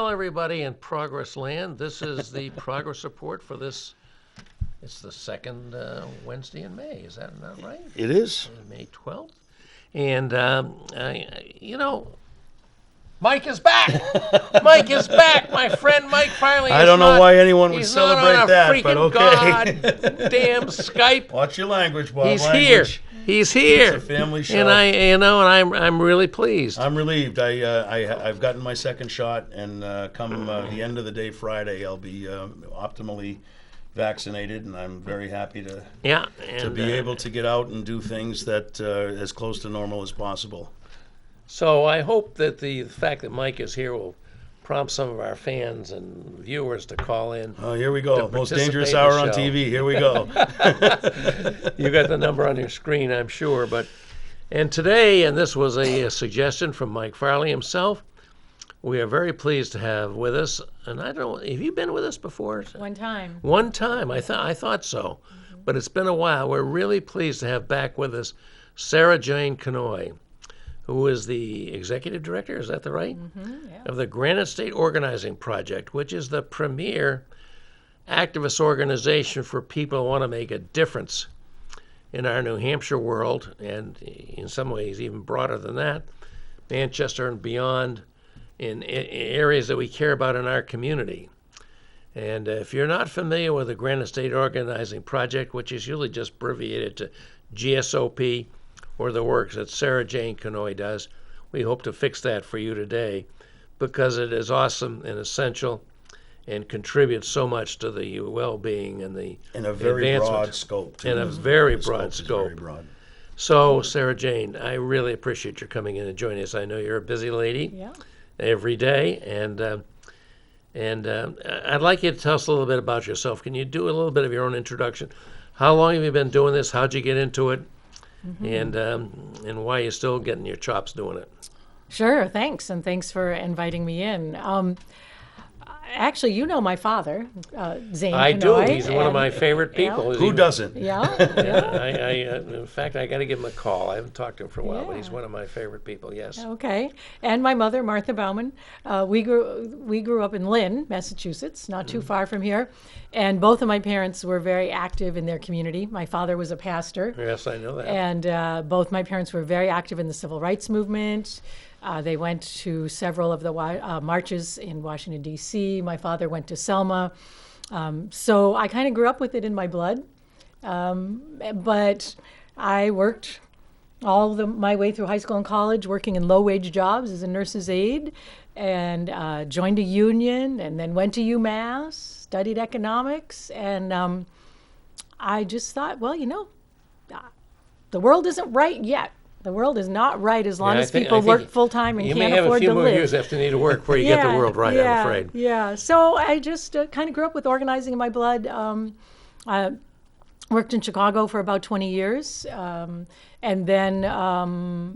Well, everybody in Progress Land, this is the progress report for this. It's the second Wednesday in May. Is that not right? It is. May 12th. And, Mike is back. Mike is back. My friend Mike finally. I don't know why anyone would celebrate that, but okay. Goddamn Skype. Watch your language, Bob. He's here. He's here. It's a family show. And I'm really pleased. I'm relieved. I've gotten my second shot, and come the end of the day Friday, I'll be optimally vaccinated, and I'm very happy to be able to get out and do things that as close to normal as possible. So I hope that the fact that Mike is here will prompt some of our fans and viewers to call in. Oh, here we go. Most dangerous hour on TV. Here we go. You got the number on your screen, I'm sure. And today, and this was a suggestion from Mike Farley himself, we are very pleased to have with us, and I don't know, have you been with us before? One time. One time, I thought so, but it's been a while. We're really pleased to have back with us Sarah Jane Canoy, who is the executive director, is that right? Yeah. Of the Granite State Organizing Project, which is the premier activist organization for people who want to make a difference in our New Hampshire world, and in some ways even broader than that, Manchester and beyond, in areas that we care about in our community. And if you're not familiar with the Granite State Organizing Project, which is usually just abbreviated to GSOP, or the works that Sarah Jane Canoy does, we hope to fix that for you today, because it is awesome and essential and contributes so much to the well-being and the in a very advancement. Broad scope. Too. In a very broad scope. scope. Very broad. So, Sarah Jane, I really appreciate your coming in and joining us. I know you're a busy lady every day, and I'd like you to tell us a little bit about yourself. Can you do a little bit of your own introduction? How long have you been doing this? How'd you get into it? And why you're still getting your chops doing it? Sure, thanks, and thanks for inviting me in. Actually, you know my father, Zane I Canoy, do. He's one of my favorite people. Who doesn't? In fact, I got to give him a call. I haven't talked to him for a while, but he's one of my favorite people, yes. Okay. And my mother, Martha Bauman. We grew up in Lynn, Massachusetts, not too far from here. And both of my parents were very active in their community. My father was a pastor. Yes, I know that. And both my parents were very active in the civil rights movement. They went to several of the marches in Washington, D.C. My father went to Selma. So I kind of grew up with it in my blood. But I worked my way through high school and college, working in low-wage jobs as a nurse's aide, and joined a union, and then went to UMass, studied economics, and I just thought, well, the world isn't right yet. The world is not right as long as people work full-time and can't afford to live. You may have a few more years after you need to work before you get the world right, I'm afraid. Yeah, so I just kind of grew up with organizing in my blood. I worked in Chicago for about 20 years. And then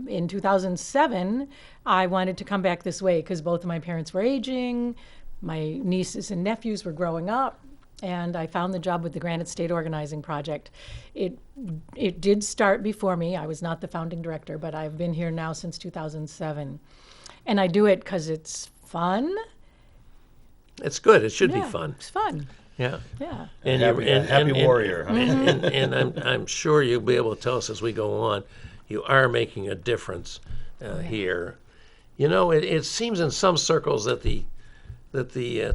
in 2007, I wanted to come back this way because both of my parents were aging. My nieces and nephews were growing up. And I found the job with the Granite State Organizing Project. It did start before me. I was not the founding director, but I've been here now since 2007. And I do it because it's fun. It's good. It should be fun. It's fun. Yeah. Yeah. And happy warrior. And I'm sure you'll be able to tell us as we go on, you are making a difference here. It seems in some circles that the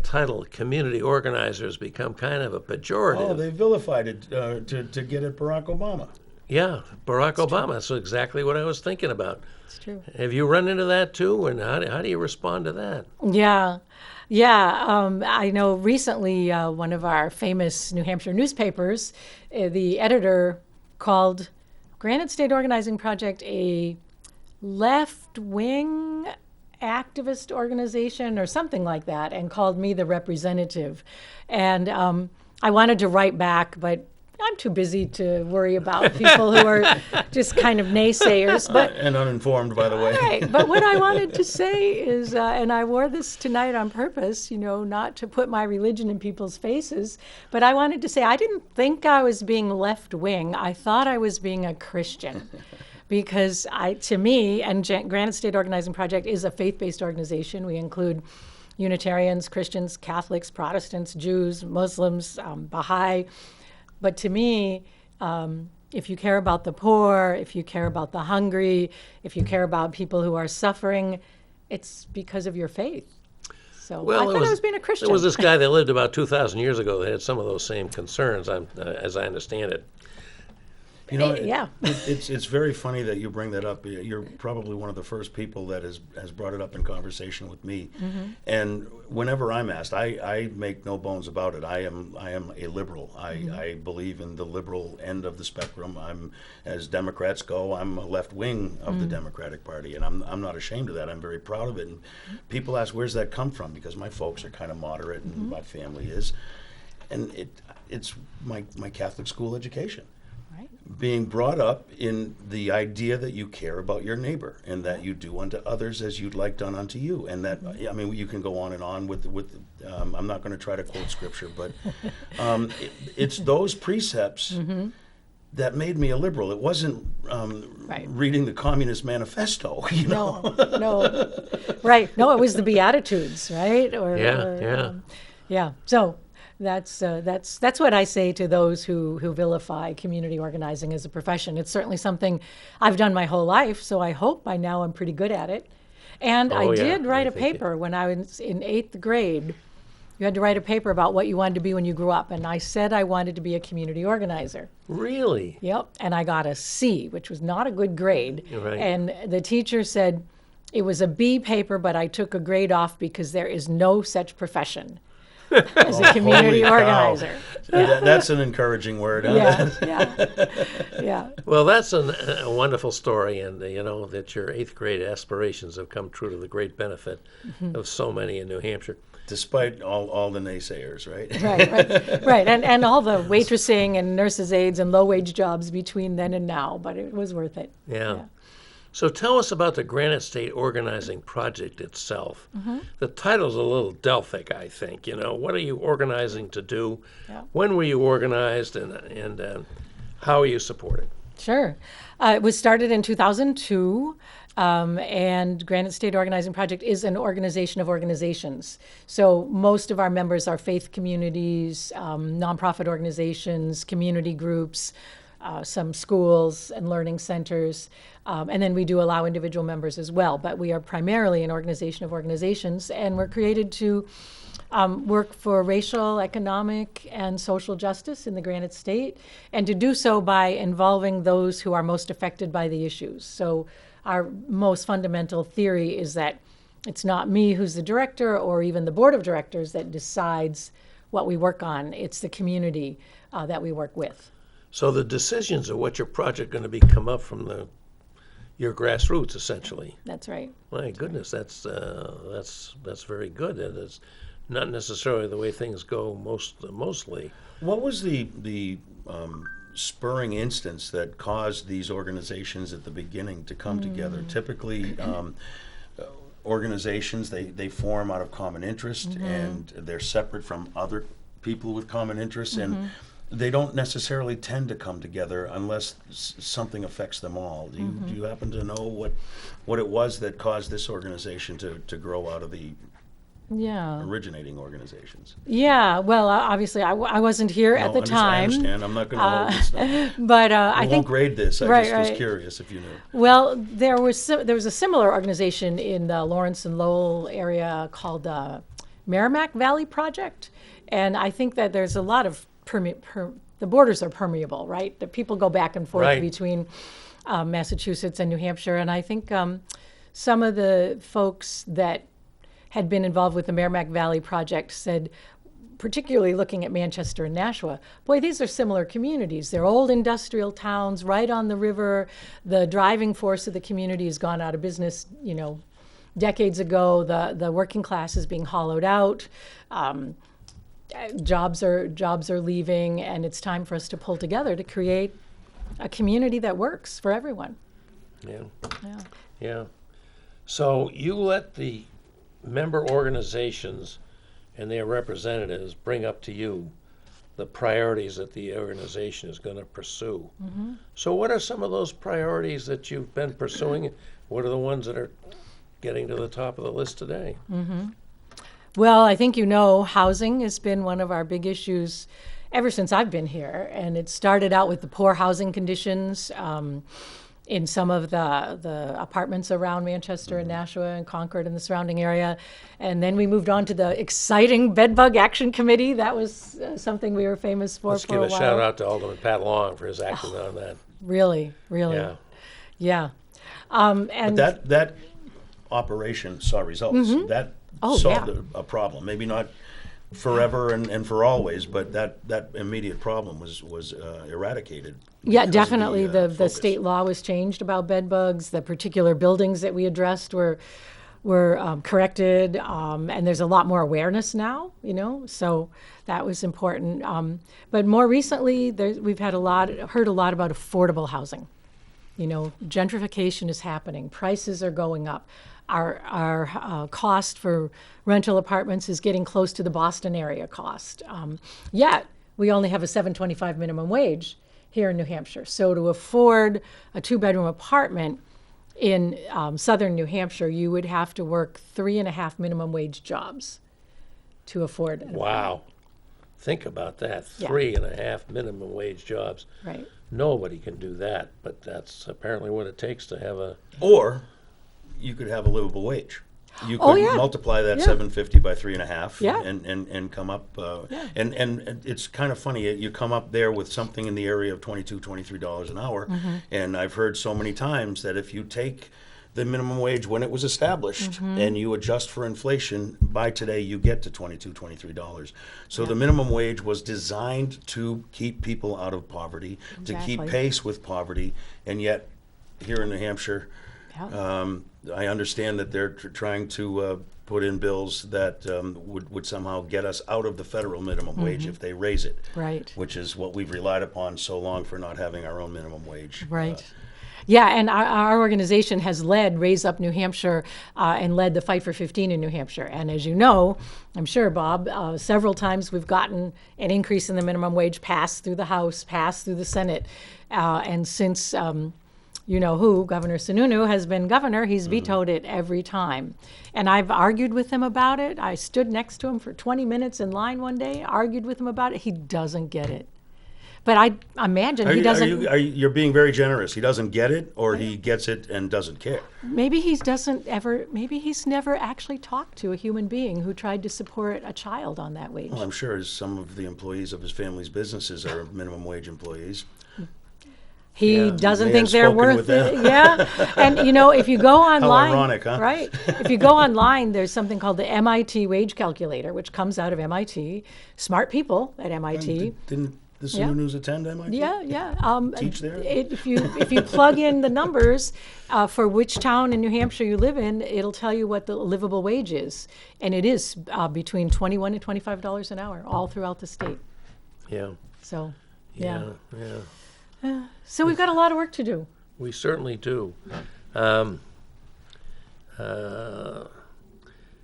title community organizers become kind of a pejorative. Oh, they vilified it to get at Barack Obama. Yeah, Barack Obama. That's exactly what I was thinking about. It's true. Have you run into that too, and how do you respond to that? Yeah. I know recently one of our famous New Hampshire newspapers, the editor called Granite State Organizing Project a left-wing activist organization or something like that, and called me the representative. And I wanted to write back, but I'm too busy to worry about people who are just kind of naysayers. And uninformed, by the way. Right. But what I wanted to say is, and I wore this tonight on purpose, not to put my religion in people's faces, but I wanted to say I didn't think I was being left-wing. I thought I was being a Christian. Because to me, and Granite State Organizing Project is a faith-based organization. We include Unitarians, Christians, Catholics, Protestants, Jews, Muslims, Baha'i. But to me, if you care about the poor, if you care about the hungry, if you care about people who are suffering, it's because of your faith. So well, I thought I was being a Christian. There was this guy that lived about 2,000 years ago that had some of those same concerns, as I understand it. You know, yeah. It's very funny that you bring that up. You're probably one of the first people that has brought it up in conversation with me. Mm-hmm. And whenever I'm asked, I make no bones about it. I am a liberal. I believe in the liberal end of the spectrum. As Democrats go, I'm a left wing of the Democratic Party, and I'm not ashamed of that. I'm very proud of it. And people ask, where's that come from? Because my folks are kind of moderate, and my family is, and it's my Catholic school education. Being brought up in the idea that you care about your neighbor and that you do unto others as you'd like done unto you. And that, I mean, you can go on and on with I'm not going to try to quote scripture, but it's those precepts that made me a liberal. It wasn't reading the Communist Manifesto, you know? No. Right. No, it was the Beatitudes, right? Yeah. So that's what I say to those who vilify community organizing as a profession. It's certainly something I've done my whole life, so I hope by now I'm pretty good at it. And I did write a paper when I was in 8th grade. You had to write a paper about what you wanted to be when you grew up, and I said I wanted to be a community organizer. Really? Yep, and I got a C, which was not a good grade. Right. And the teacher said it was a B paper, but I took a grade off because there is no such profession as a community organizer. Yeah. That's an encouraging word. Yeah. Well, that's a wonderful story, and you know that your 8th grade aspirations have come true to the great benefit of so many in New Hampshire. Despite all the naysayers, right? Right. And all the waitressing and nurses' aides and low-wage jobs between then and now, but it was worth it. Yeah. So tell us about the Granite State Organizing Project itself. The title's a little Delphic, I think. You know, what are you organizing to do? Yeah. When were you organized, and how are you supported? Sure. It was started in 2002, and Granite State Organizing Project is an organization of organizations. So most of our members are faith communities, nonprofit organizations, community groups, some schools and learning centers, and then we do allow individual members as well. But we are primarily an organization of organizations, and we're created to work for racial, economic, and social justice in the Granite State, and to do so by involving those who are most affected by the issues. So our most fundamental theory is that it's not me who's the director or even the board of directors that decides what we work on. It's the community that we work with. So the decisions of what your project going to be come up from your grassroots, essentially. That's right. My goodness, that's very good. And it's not necessarily the way things go mostly. What was the spurring instance that caused these organizations at the beginning to come together? Typically, organizations, they form out of common interest, and they're separate from other people with common interests, and they don't necessarily tend to come together unless something affects them all. Do you happen to know what it was that caused this organization to grow out of the originating organizations? Yeah, well, obviously I wasn't here at the time. I understand. I'm not going to hold this now. But I won't grade this. I just was curious if you knew. Well, there was a similar organization in the Lawrence and Lowell area called Merrimack Valley Project, and I think that there's a lot of the borders are permeable, right? The people go back and forth between Massachusetts and New Hampshire, and I think some of the folks that had been involved with the Merrimack Valley Project said, particularly looking at Manchester and Nashua, boy, these are similar communities. They're old industrial towns right on the river. The driving force of the community has gone out of business, decades ago. The working class is being hollowed out. Jobs are leaving, and it's time for us to pull together to create a community that works for everyone. Yeah. So you let the member organizations and their representatives bring up to you the priorities that the organization is going to pursue. So what are some of those priorities that you've been pursuing? What are the ones that are getting to the top of the list today? Well, I think housing has been one of our big issues ever since I've been here. And it started out with the poor housing conditions in some of the apartments around Manchester and Nashua and Concord and the surrounding area. And then we moved on to the exciting Bedbug Action Committee. That was something we were famous for Let's for a while. give a shout out to Alderman Pat Long for his action on that. Really? Yeah. And That operation saw results. That solved a problem. Maybe not forever and for always, but that immediate problem was eradicated. Yeah, definitely. The state law was changed about bed bugs. The particular buildings that we addressed were corrected, and there's a lot more awareness now. So that was important. But more recently, we've heard a lot about affordable housing. Gentrification is happening. Prices are going up. Our cost for rental apartments is getting close to the Boston area cost. Yet we only have a $7.25 minimum wage here in New Hampshire. So to afford a 2-bedroom apartment in southern New Hampshire, you would have to work 3.5 minimum wage jobs to afford an Wow. Think about that. 3.5 minimum wage jobs. Right. Nobody can do that, but that's apparently what it takes to have a... Or you could have a livable wage. You could multiply that $7.50 by 3.5 and come up. And it's kind of funny. You come up there with something in the area of $22, $23 an hour. And I've heard so many times that if you take the minimum wage when it was established and you adjust for inflation, by today you get to $22, $23. So the minimum wage was designed to keep people out of poverty, to keep pace with poverty, and yet here in New Hampshire, I understand that they're trying to put in bills that would somehow get us out of the federal minimum wage if they raise it. Right. Which is what we've relied upon so long for not having our own minimum wage. Right. And our organization has led Raise Up New Hampshire and led the Fight for 15 in New Hampshire. And as you know, I'm sure, Bob, several times we've gotten an increase in the minimum wage passed through the House, passed through the Senate. And since Governor Sununu has been governor, he's vetoed it every time. And I've argued with him about it. I stood next to him for 20 minutes in line one day, argued with him about it. He doesn't get it. But I imagine he doesn't. You're being very generous. He doesn't get it, or he gets it and doesn't care. Maybe he's never actually talked to a human being who tried to support a child on that wage. Well, I'm sure some of the employees of his family's businesses are minimum wage employees. He doesn't think they're worth it. Yeah. And, if you go online. How ironic, huh? Right. If you go online, there's something called the MIT wage calculator, which comes out of MIT. Smart people at MIT. Didn't the Sununus attend MIT? Yeah. Teach there? If you plug in the numbers for which town in New Hampshire you live in, it'll tell you what the livable wage is. And it is between $21 and $25 an hour all throughout the state. Yeah. So, Yeah. So we've got a lot of work to do. We certainly do.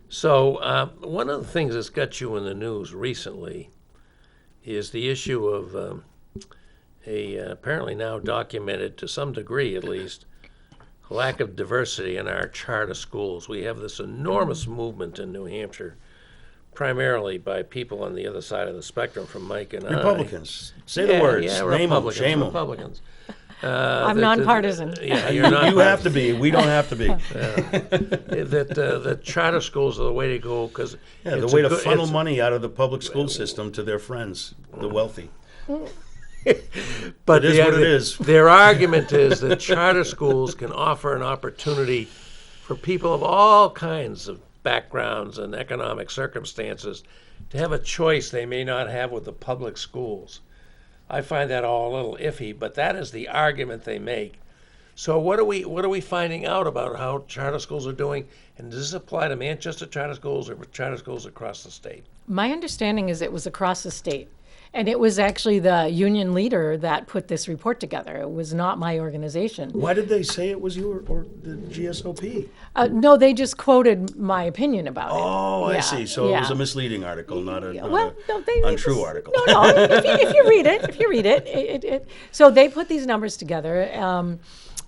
So one of the things that's got you in the news recently is the issue of apparently now documented, to some degree at least, lack of diversity in our charter schools. We have this enormous movement in New Hampshire, primarily by people on the other side of the spectrum from Mike and Republicans. Say the words. Name them. Shame them. Republicans. I'm nonpartisan. You're not. You have to be. We don't have to be. That charter schools are the way to go because the way to funnel money out of the public school system to their friends, the wealthy. But it is what it is. Their argument is that charter schools can offer an opportunity for people of all kinds of backgrounds and economic circumstances to have a choice they may not have with the public schools. I find that all a little iffy, but that is the argument they make. So what are we finding out about how charter schools are doing, and does this apply to Manchester charter schools or charter schools across the state? My understanding is it was across the state. And it was actually the union leader that put this report together. It was not my organization. Why did they say it was you or the GSOP? No, they just quoted my opinion about it. Oh, I see. So it was a misleading article, not an untrue article. No. If you read it. So they put these numbers together,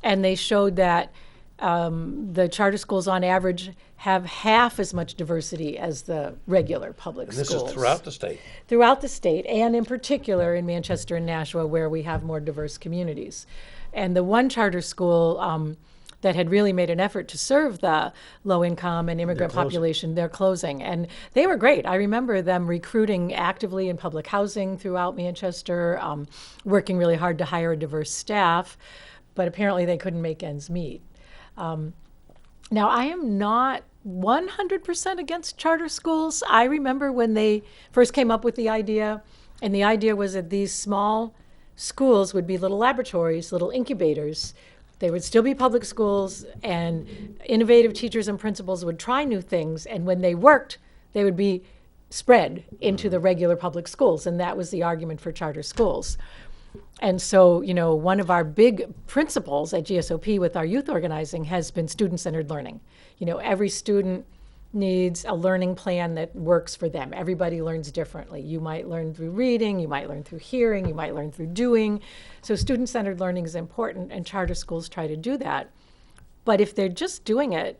and they showed that The charter schools on average have half as much diversity as the regular public And this schools. is throughout the state. Throughout the state, and in particular in Manchester and Nashua, where we have more diverse communities. And the one charter school that had really made an effort to serve the low-income and immigrant population, they're closing. And they were great. I remember them recruiting actively in public housing throughout Manchester, working really hard to hire a diverse staff, but apparently they couldn't make ends meet. Now, I am not 100% against charter schools. I remember when they first came up with the idea, and the idea was that these small schools would be little laboratories, little incubators. They would still be public schools, and innovative teachers and principals would try new things, and when they worked, they would be spread into the regular public schools, and that was the argument for charter schools. And so, one of our big principles at GSOP with our youth organizing has been student-centered learning. Every student needs a learning plan that works for them. Everybody learns differently. You might learn through reading, you might learn through hearing, you might learn through doing. So student-centered learning is important, and charter schools try to do that. But if they're just doing it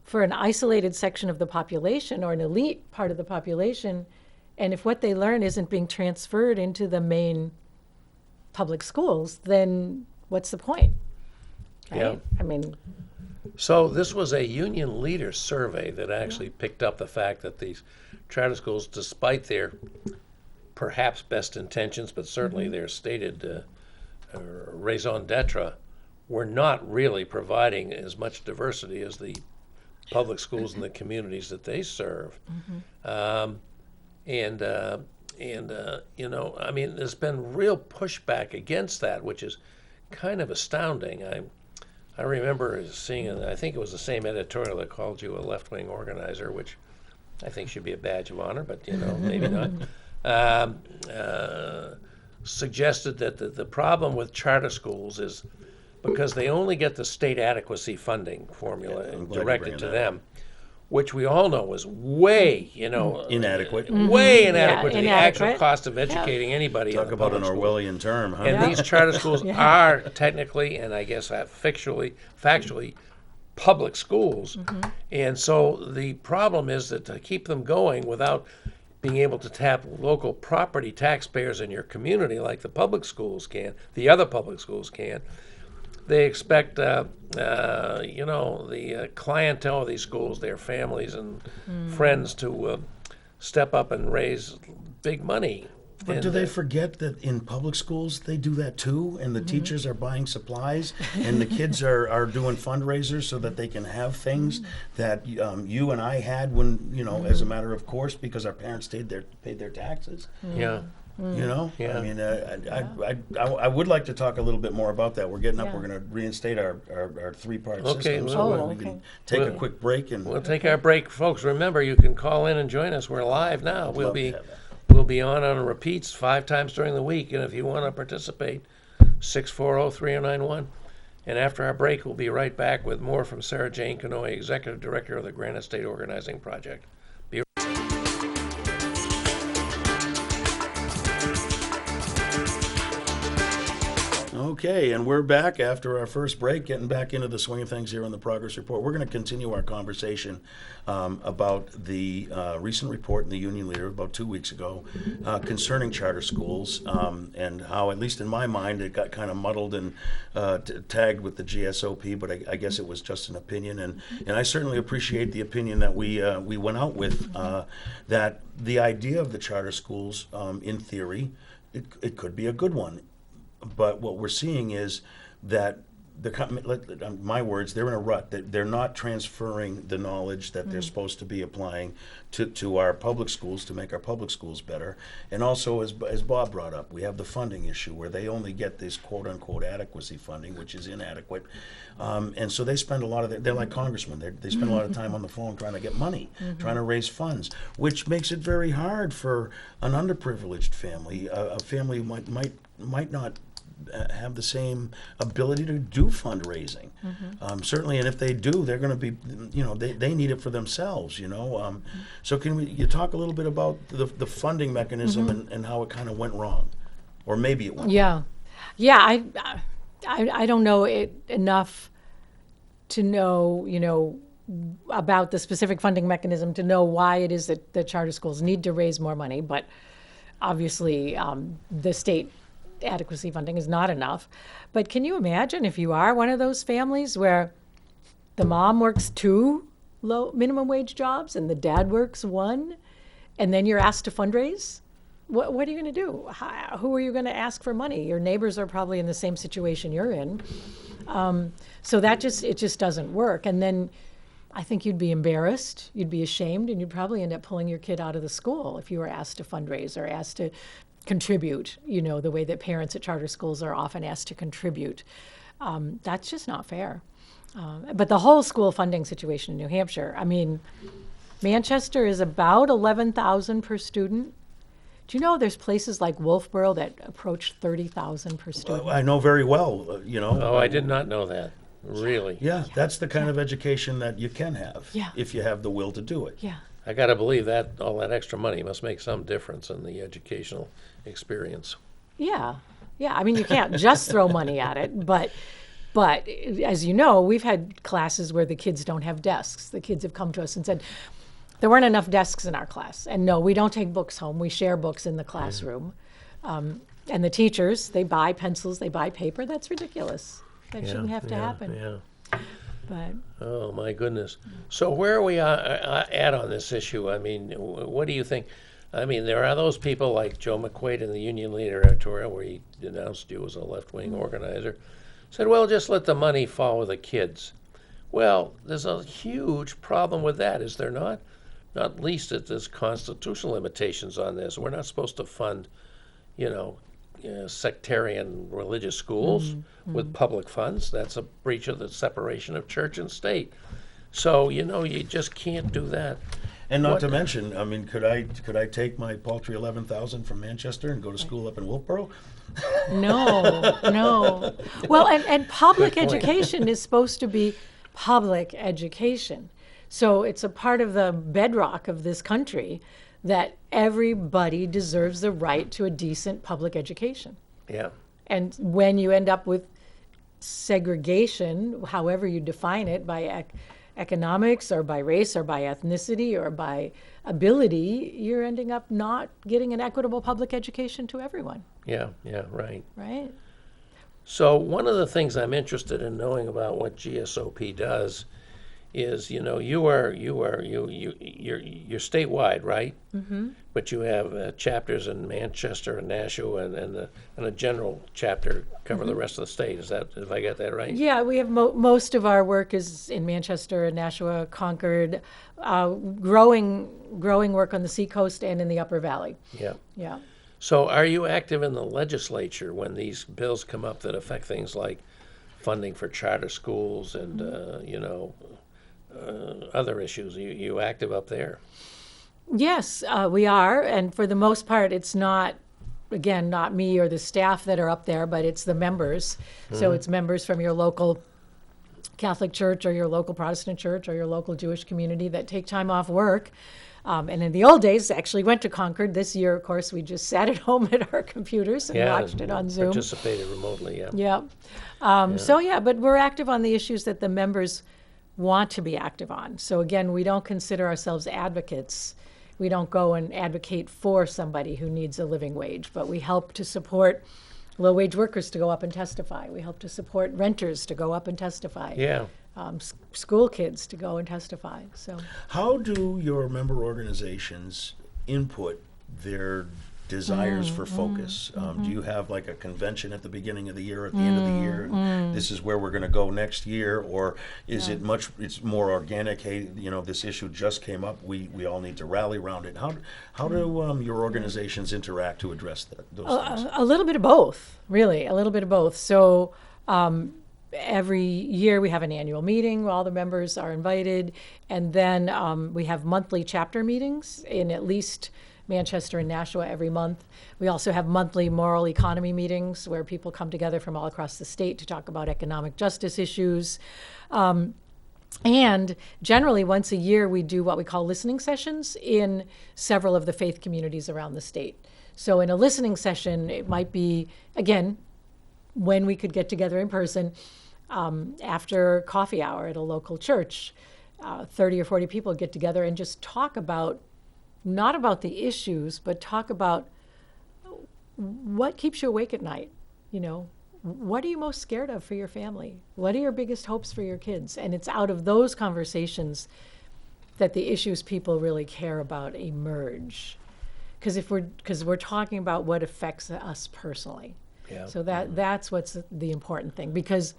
for an isolated section of the population or an elite part of the population, and if what they learn isn't being transferred into the main public schools, then what's the point? Right? Yeah. I mean, So this was a union leader survey that actually picked up the fact that these charter schools, despite their perhaps best intentions, but certainly their stated raison d'etre, were not really providing as much diversity as the public schools in the communities that they serve. I mean, there's been real pushback against that, which is kind of astounding. I remember seeing, I think it was the same editorial that called you a left-wing organizer, which I think should be a badge of honor, but maybe not. Suggested that the problem with charter schools is because they only get the state adequacy funding formula directed to them, which we all know is way, inadequate. Way inadequate to the inadequate. actual cost of educating anybody. Talk in the about an public school. Orwellian term, huh? And these charter schools are technically, and I guess factually, public schools. And so the problem is that to keep them going without being able to tap local property taxpayers in your community like the public schools can, the other public schools can, they expect, the clientele of these schools, their families and friends to step up and raise big money. But do they forget that in public schools they do that too, and the teachers are buying supplies, and the kids are doing fundraisers so that they can have things that you and I had when as a matter of course because our parents paid their taxes. Yeah. I mean, I would like to talk a little bit more about that. We're getting up. We're going to reinstate our three-part system. So we can take a quick break and we'll take our break, folks. Remember, you can call in and join us. We're live now. We'll be on repeats 5 times during the week, and if you want to participate, 640-3091. And after our break, we'll be right back with more from Sarah Jane Canoy, Executive Director of the Granite State Organizing Project. Okay, and we're back after our first break, getting back into the swing of things here on the Progress Report. We're going to continue our conversation about the recent report in the Union Leader about 2 weeks ago concerning charter schools and how, at least in my mind, it got kind of muddled and tagged with the GSOP, but I guess it was just an opinion. And I certainly appreciate the opinion that we went out with, that the idea of the charter schools, in theory, it could be a good one. But what we're seeing is that my words, they're in a rut. They're not transferring the knowledge that they're supposed to be applying to our public schools to make our public schools better. And also, as Bob brought up, we have the funding issue where they only get this quote-unquote adequacy funding, which is inadequate. And so they spend a lot of they're like congressmen. They spend a lot of time on the phone trying to get money, trying to raise funds, which makes it very hard for an underprivileged family, a family who might not have the same ability to do fundraising. Certainly, and if they do, they're going to be, they need it for themselves, So can you talk a little bit about the funding mechanism and how it kind of went wrong? Or maybe it went wrong. Yeah, I don't know it enough to know, about the specific funding mechanism, to know why it is that the charter schools need to raise more money. But obviously, the state adequacy funding is not enough. But can you imagine if you are one of those families where the mom works 2 low minimum wage jobs and the dad works 1, and then you're asked to fundraise? What are you going to do? Who are you going to ask for money? Your neighbors are probably in the same situation you're in. So it just doesn't work. And then I think you'd be embarrassed, you'd be ashamed, and you'd probably end up pulling your kid out of the school if you were asked to fundraise or asked to contribute, the way that parents at charter schools are often asked to contribute. That's just not fair. But the whole school funding situation in New Hampshire, Manchester is about $11,000 per student. Do you know there's places like Wolfboro that approach $30,000 per student? I know very well, Oh, I did not know that. Really? Yeah, that's the kind of education that you can have if you have the will to do it. Yeah. I got to believe that all that extra money must make some difference in the educational experience. Yeah. Yeah. You can't just throw money at it, but as you know, we've had classes where the kids don't have desks. The kids have come to us and said, there weren't enough desks in our class. And no, we don't take books home. We share books in the classroom. And the teachers, they buy pencils, they buy paper. That's ridiculous. That shouldn't have to happen. Yeah. But oh, my goodness. So where are we at on this issue? What do you think? There are those people like Joe McQuaid in the Union Leader editorial where he denounced you as a left-wing organizer, said, well, just let the money follow the kids. Well, there's a huge problem with that, is there not? Not least that there's constitutional limitations on this. We're not supposed to fund, sectarian religious schools with public funds. That's a breach of the separation of church and state. So, you just can't do that. And not to mention, could I take my paltry 11,000 from Manchester and go to school up in Wolfboro? No. Well, and public education is supposed to be public education. So it's a part of the bedrock of this country that everybody deserves the right to a decent public education. Yeah. And when you end up with segregation, however you define it, by economics or by race or by ethnicity or by ability, you're ending up not getting an equitable public education to everyone. Yeah, right. Right. So one of the things I'm interested in knowing about what GSOP does is, you're statewide, right? Mm-hmm. But you have chapters in Manchester and Nashua and a general chapter cover the rest of the state. Is that, if I get that right? Yeah, we have most of our work is in Manchester and Nashua, Concord, growing work on the Seacoast and in the Upper Valley. Yeah. Yeah. So are you active in the legislature when these bills come up that affect things like funding for charter schools and, other issues? You active up there? Yes, we are. And for the most part, it's not me or the staff that are up there, but it's the members. Mm-hmm. So it's members from your local Catholic church or your local Protestant church or your local Jewish community that take time off work. And in the old days, actually went to Concord. This year, of course, we just sat at home at our computers and watched it on Zoom. Participated remotely, yeah. Yeah. But we're active on the issues that the members want to be active on. So again, we don't consider ourselves advocates. We don't go and advocate for somebody who needs a living wage, but we help to support low-wage workers to go up and testify. We help to support renters to go up and testify. Yeah. school kids to go and testify. So, how do your member organizations input their desires for focus? Do you have like a convention at the beginning of the year, at the end of the year? This is where we're going to go next year, or is it much? It's more organic. Hey, you know, this issue just came up. We all need to rally around it. How do your organizations interact to address those things? A little bit of both, really. A little bit of both. So. Every year we have an annual meeting where all the members are invited, and then we have monthly chapter meetings in at least Manchester and Nashua every month. We also have monthly moral economy meetings where people come together from all across the state to talk about economic justice issues. And generally once a year we do what we call listening sessions in several of the faith communities around the state. So in a listening session, it might be, again, when we could get together in person, After coffee hour at a local church, 30 or 40 people get together and just talk about, not about the issues, but talk about what keeps you awake at night. What are you most scared of for your family? What are your biggest hopes for your kids? And it's out of those conversations that the issues people really care about emerge. Because we're talking about what affects us personally. Yeah. So that's what's the important thing. Because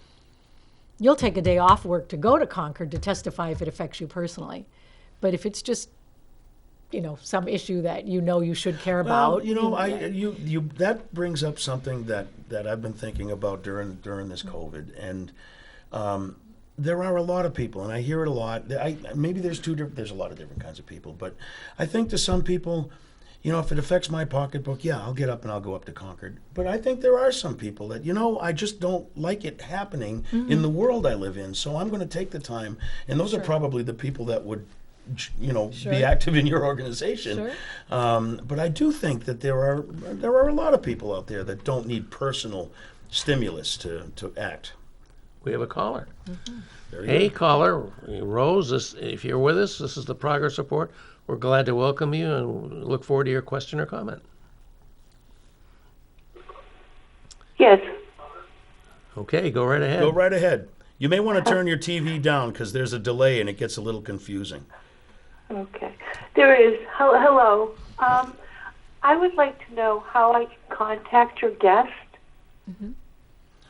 you'll take a day off work to go to Concord to testify if it affects you personally. But if it's just, some issue that you should care about. That brings up something that I've been thinking about during this COVID, and there are a lot of people, and I hear it a lot. Maybe there's a lot of different kinds of people, but I think to some people, if it affects my pocketbook, yeah, I'll get up and I'll go up to Concord. But I think there are some people that, I just don't like it happening in the world I live in, so I'm going to take the time, and those are probably the people that would be active in your organization. Sure. But I do think that there are a lot of people out there that don't need personal stimulus to act. We have a caller. Mm-hmm. Hey, caller, Rose, if you're with us, this is the Progress Report. We're glad to welcome you and look forward to your question or comment. Yes. Okay, go right ahead. Go right ahead. You may want to turn your TV down because there's a delay and it gets a little confusing. Okay. There is. Hello. I would like to know how I can contact your guest. Mm-hmm.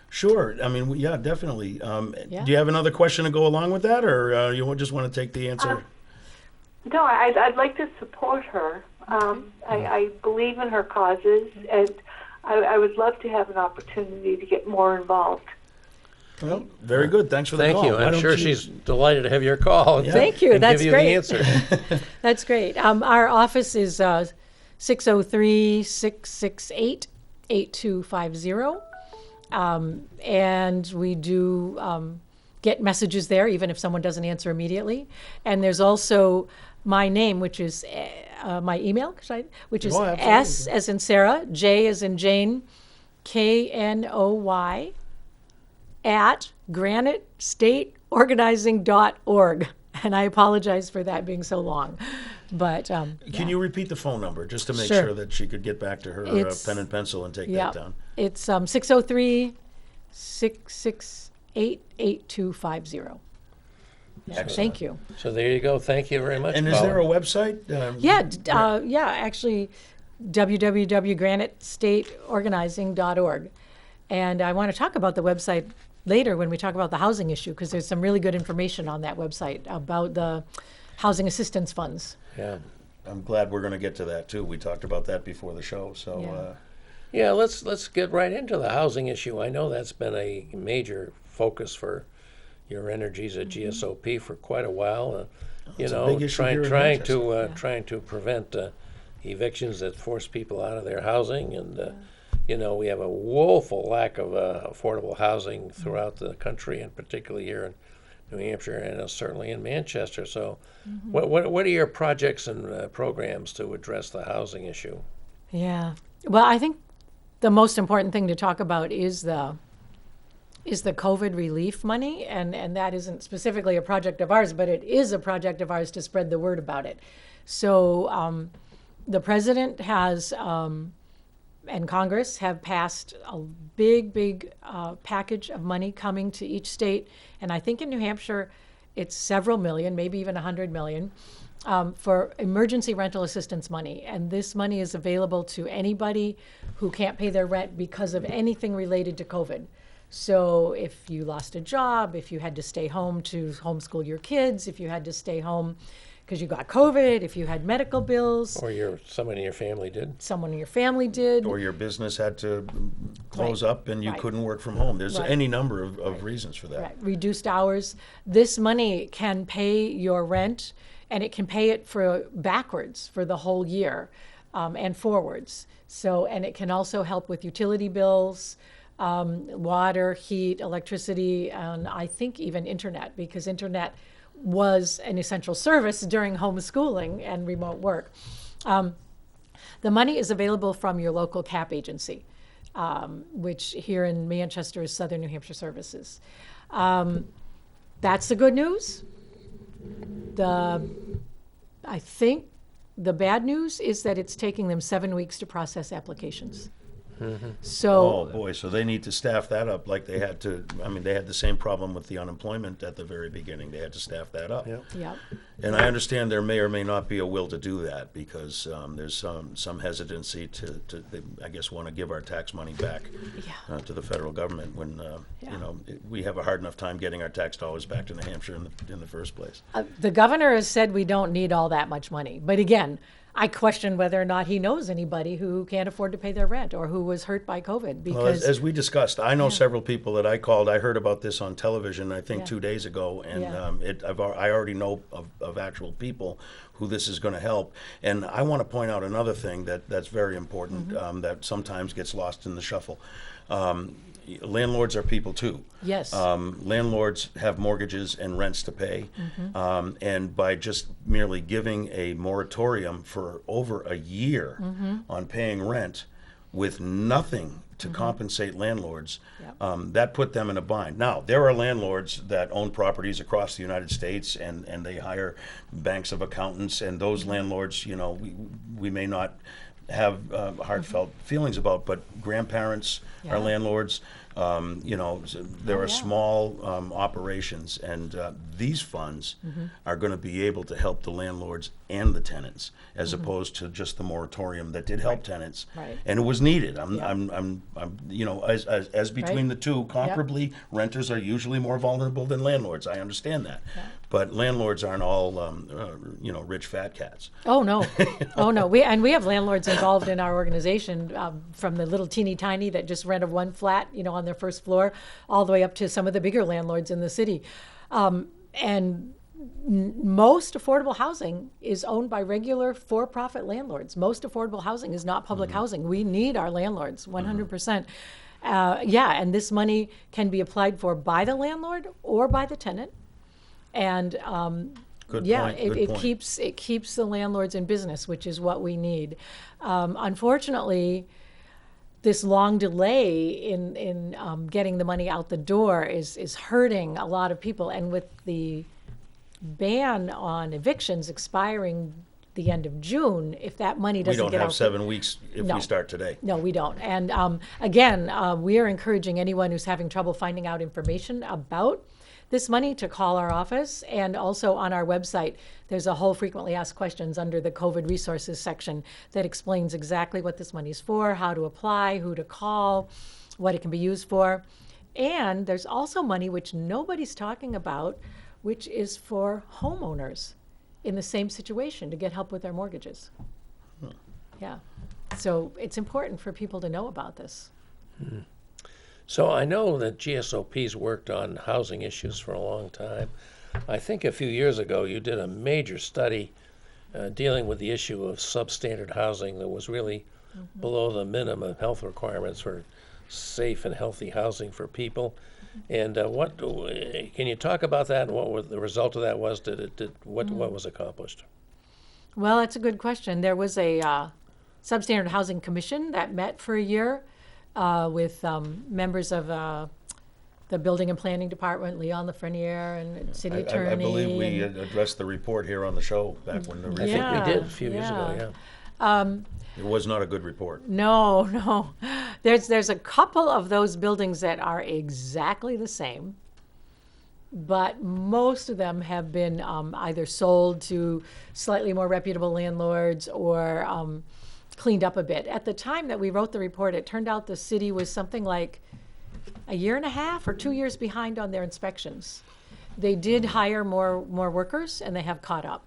Sure. I mean, yeah, definitely. Do you have another question to go along with that, or you just want to take the answer? No, I'd like to support her. I believe in her causes, and I would love to have an opportunity to get more involved. Well, very good. Thanks for the call. Thank you. I'm sure she's delighted to have your call. Thank you. That's give you great. The answer. That's great. Our office is 603-668-8250. And we do get messages there, even if someone doesn't answer immediately. And there's also my name, which is my email, which is S as in Sarah, J as in Jane, KNOY at granitestateorganizing.org. And I apologize for that being so long. But can you repeat the phone number just to make sure that she could get back to her pen and pencil and take that down? It's 603-668-8250. Thank you. So there you go. Thank you very much. And is there a website? Actually, www.granitestateorganizing.org. And I want to talk about the website later when we talk about the housing issue, because there's some really good information on that website about the housing assistance funds. Yeah. I'm glad we're going to get to that too. We talked about that before the show. So let's get right into the housing issue. I know that's been a major focus for your energies at GSOP for quite a while. Trying to prevent evictions that force people out of their housing, and we have a woeful lack of affordable housing throughout the country, and particularly here in New Hampshire, and certainly in Manchester. So, what are your projects and programs to address the housing issue? Yeah, well, I think the most important thing to talk about is the COVID relief money, and that isn't specifically a project of ours, but it is a project of ours to spread the word about it. So the president has and Congress have passed a big package of money coming to each state, and I think in New Hampshire it's several million, maybe even 100 million, for emergency rental assistance money. And this money is available to anybody who can't pay their rent because of anything related to COVID. So if you lost a job, if you had to stay home to homeschool your kids, if you had to stay home because you got COVID, if you had medical bills. Or someone in your family did. Someone in your family did. Or your business had to close up and you couldn't work from home. There's any number of reasons for that. Right. Reduced hours. This money can pay your rent, and it can pay it backwards for the whole year and forwards. And it can also help with utility bills, water, heat, electricity, and I think even internet, because internet was an essential service during homeschooling and remote work. The money is available from your local CAP agency, which here in Manchester is Southern New Hampshire Services. That's the good news. I think the bad news is that it's taking them 7 weeks to process applications. So, oh boy, so they need to staff that up like they had to. I mean, they had the same problem with the unemployment at the very beginning. They had to staff that up. yeah. And I understand there may or may not be a will to do that because there's some hesitancy to they, I guess, want to give our tax money back to the federal government when we have a hard enough time getting our tax dollars back to New Hampshire in the first place. The governor has said we don't need all that much money. But again, I question whether or not he knows anybody who can't afford to pay their rent or who was hurt by COVID. Because, well, as we discussed, I know several people that I called. I heard about this on television, I think 2 days ago, and I already know of actual people who this is going to help. And I want to point out another thing that's very important that sometimes gets lost in the shuffle. Landlords are people too. Yes. Landlords have mortgages and rents to pay. And by just merely giving a moratorium for over a year on paying rent with nothing to compensate landlords, that put them in a bind. Now, there are landlords that own properties across the United States and they hire banks of accountants, and those landlords, we may not have heartfelt feelings about, but grandparents are landlords. There are small operations, and these funds are going to be able to help the landlords and the tenants, as opposed to just the moratorium that did help tenants, and it was needed. As between the two, comparably, renters are usually more vulnerable than landlords. I understand that, but landlords aren't all rich fat cats. Oh no, oh no. We have landlords involved in our organization, from the little teeny tiny that just rent a one flat, on their first floor, all the way up to some of the bigger landlords in the city. And most affordable housing is owned by regular for-profit landlords. Most affordable housing is not public housing. We need our landlords, 100%. And this money can be applied for by the landlord or by the tenant. And Good point. it keeps the landlords in business, which is what we need. Unfortunately, this long delay in getting the money out the door is hurting a lot of people. And with the ban on evictions expiring the end of June, if that money doesn't get out. We don't have 7 weeks if we start today. No, we don't. And again, we are encouraging anyone who's having trouble finding out information about this money to call our office. And also on our website, there's a whole frequently asked questions under the COVID resources section that explains exactly what this money is for, how to apply, who to call, what it can be used for. And there's also money which nobody's talking about, which is for homeowners in the same situation to get help with their mortgages. Yeah. So it's important for people to know about this. So I know that GSOP's worked on housing issues for a long time. I think a few years ago you did a major study dealing with the issue of substandard housing that was really below the minimum health requirements for safe and healthy housing for people. And what can you talk about that and what the result of that was? What was accomplished? Well, that's a good question. There was a Substandard Housing Commission that met for a year with members of the Building and Planning Department, Leon Lafreniere and City Attorney. I believe we addressed the report here on the show back when the report. I think we did a few years ago, It was not a good report. No. There's a couple of those buildings that are exactly the same, but most of them have been either sold to slightly more reputable landlords or cleaned up a bit. At the time that we wrote the report, it turned out the city was something like a year and a half or 2 years behind on their inspections. They did hire more workers, and they have caught up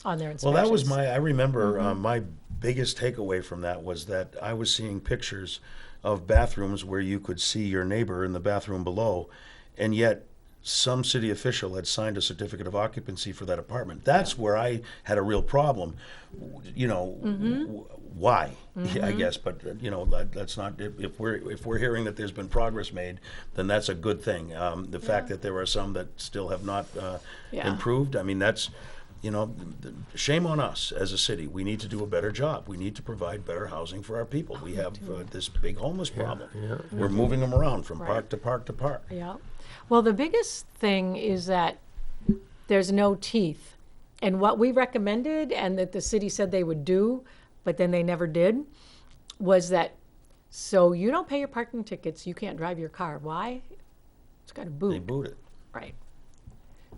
on their inspections. Well, that was I remember my biggest takeaway from that was that I was seeing pictures of bathrooms where you could see your neighbor in the bathroom below, and yet some city official had signed a certificate of occupancy for that apartment. That's where I had a real problem. Why? I guess, but that's not. If we're hearing that there's been progress made, then that's a good thing. The fact that there are some that still have not improved, I mean, that's shame on us as a city. We need to do a better job. We need to provide better housing for our people. We have this big homeless problem. We're moving them around from park to park to park. Yeah. Well, the biggest thing is that there's no teeth. And what we recommended and that the city said they would do, but then they never did, was that so you don't pay your parking tickets, you can't drive your car. Why? It's got a boot. They boot it. Right.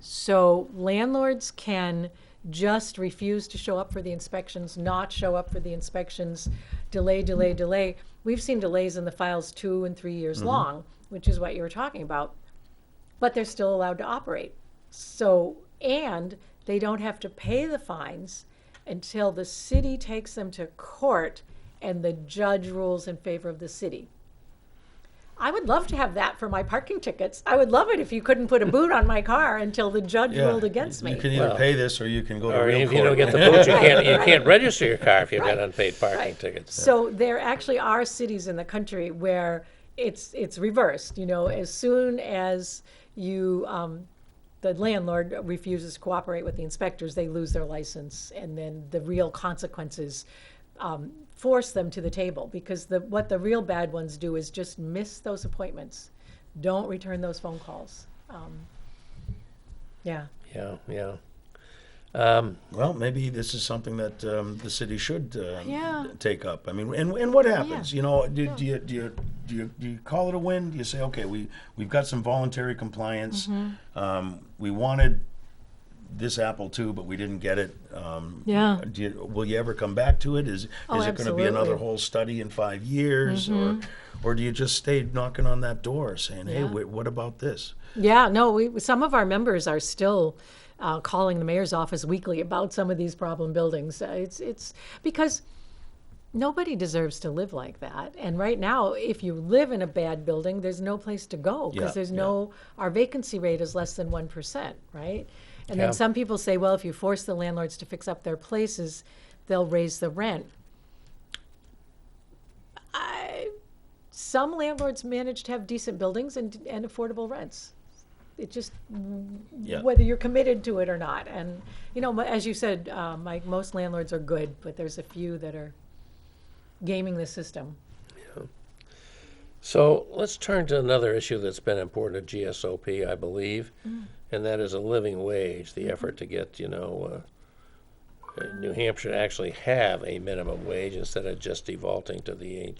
So landlords can just refuse to show up for the inspections, not show up for the inspections, delay. We've seen delays in the files 2 and 3 years long, which is what you were talking about. But they're still allowed to operate. So, and they don't have to pay the fines until the city takes them to court and the judge rules in favor of the city. I would love to have that for my parking tickets. I would love it if you couldn't put a boot on my car until the judge ruled against me. You can either pay this or you can go to or real if court. you don't get the boot, you can't register your car if you've got unpaid parking tickets. So there actually are cities in the country where it's reversed. As soon as you the landlord refuses to cooperate with the inspectors, they lose their license, and then the real consequences force them to the table, because what the real bad ones do is just miss those appointments. Don't return those phone calls. Yeah. Well, maybe this is something that the city should take up. I mean, and what happens? Do you call it a win? Do you say, okay, we've got some voluntary compliance. We wanted this apple too, but we didn't get it. Will you ever come back to it? Is it going to be another whole study in 5 years, or do you just stay knocking on that door saying, hey, what about this? Yeah, no, some of our members are still calling the mayor's office weekly about some of these problem buildings. It's because nobody deserves to live like that. And right now, if you live in a bad building, there's no place to go, because our vacancy rate is less than 1%, right? And then some people say, well, if you force the landlords to fix up their places, they'll raise the rent. Some landlords manage to have decent buildings and affordable rents. It just, whether you're committed to it or not. And, as you said, Mike, most landlords are good, but there's a few that are gaming the system. Yeah. So let's turn to another issue that's been important to GSOP, I believe, and that is a living wage, the effort to get, New Hampshire to actually have a minimum wage instead of just defaulting to the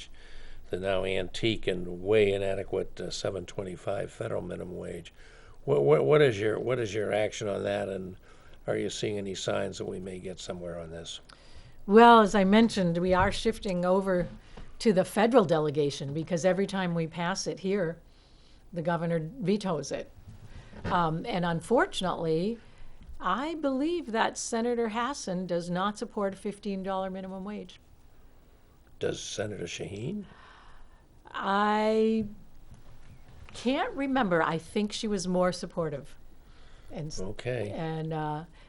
now antique and way inadequate $7.25 federal minimum wage. What is your action on that, and are you seeing any signs that we may get somewhere on this? Well, as I mentioned, we are shifting over to the federal delegation, because every time we pass it here, the governor vetoes it. And unfortunately, I believe that Senator Hassan does not support a $15 minimum wage. Does Senator Shaheen? I can't remember. I think she was more supportive. And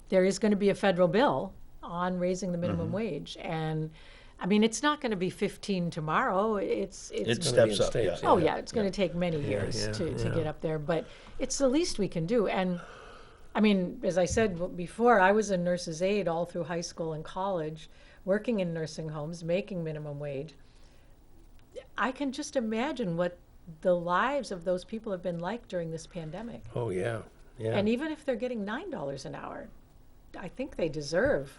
there is going to be a federal bill on raising the minimum wage, and I mean, it's not going to be 15 tomorrow. It steps up. States, it's going to take many years to get up there, but it's the least we can do. And I mean, as I said before, I was a nurse's aide all through high school and college, working in nursing homes, making minimum wage. I can just imagine what the lives of those people have been like during this pandemic. Oh, yeah. And even if they're getting $9 an hour, I think they deserve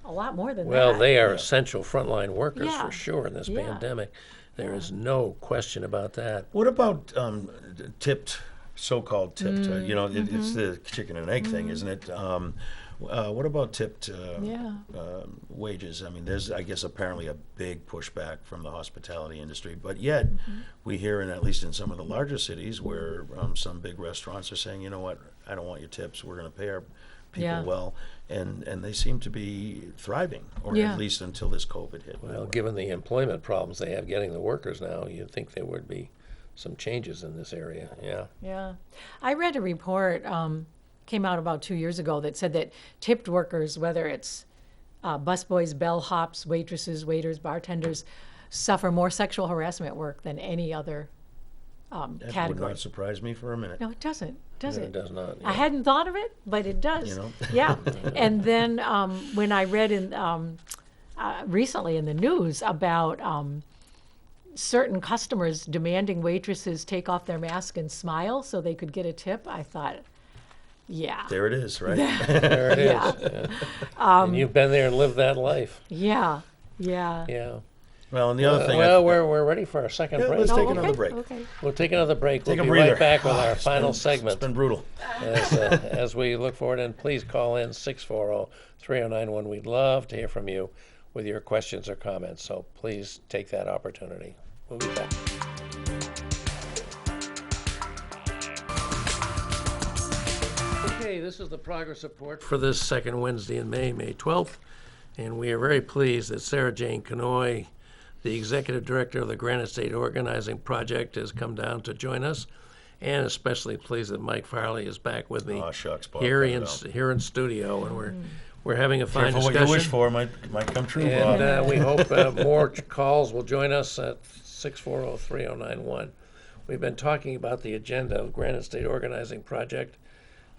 a lot more than that. Well, they are essential frontline workers for sure in this pandemic. There is no question about that. What about tipped, so-called tipped? It's the chicken and egg thing, isn't it? What about tipped wages? I mean, there's, I guess, apparently a big pushback from the hospitality industry, but yet we hear, at least in some of the larger cities, where some big restaurants are saying, you know what, I don't want your tips, we're going to pay our people well, and they seem to be thriving, or at least until this COVID hit. Well, given the employment problems they have getting the workers now, you'd think there would be some changes in this area. Yeah. I read a report, came out about 2 years ago, that said that tipped workers, whether it's busboys, bellhops, waitresses, waiters, bartenders, suffer more sexual harassment work than any other category. That would not surprise me for a minute. No, it doesn't. Does No, it? it does not. I hadn't thought of it, but it does. You know? Yeah. And then when I read in recently in the news about certain customers demanding waitresses take off their mask and smile so they could get a tip, I thought, yeah. There it is, right? There it is. Yeah. Yeah. And you've been there and lived that life. Yeah. Yeah. Yeah. Well, and the other thing. Well, we're ready for our second break. Let's take okay. another break. Okay. We'll take another break. Take We'll a be breather. right back with our It's final been- segment. It's been brutal. As we look forward, and please call in 640-3091. We'd love to hear from you with your questions or comments, so please take that opportunity. We'll be back. Okay, this is the progress report for this second Wednesday in May, May 12th, and we are very pleased that Sarah Jane Canoy, the executive director of the Granite State Organizing Project, has come down to join us, and especially pleased that Mike Farley is back with me Aw, shucks, Bob, here cut in it out. here in studio, and we're having a fine Careful what discussion. you wish for might come true, Bob. And we hope more calls will join us at 640-3091. We've been talking about the agenda of Granite State Organizing Project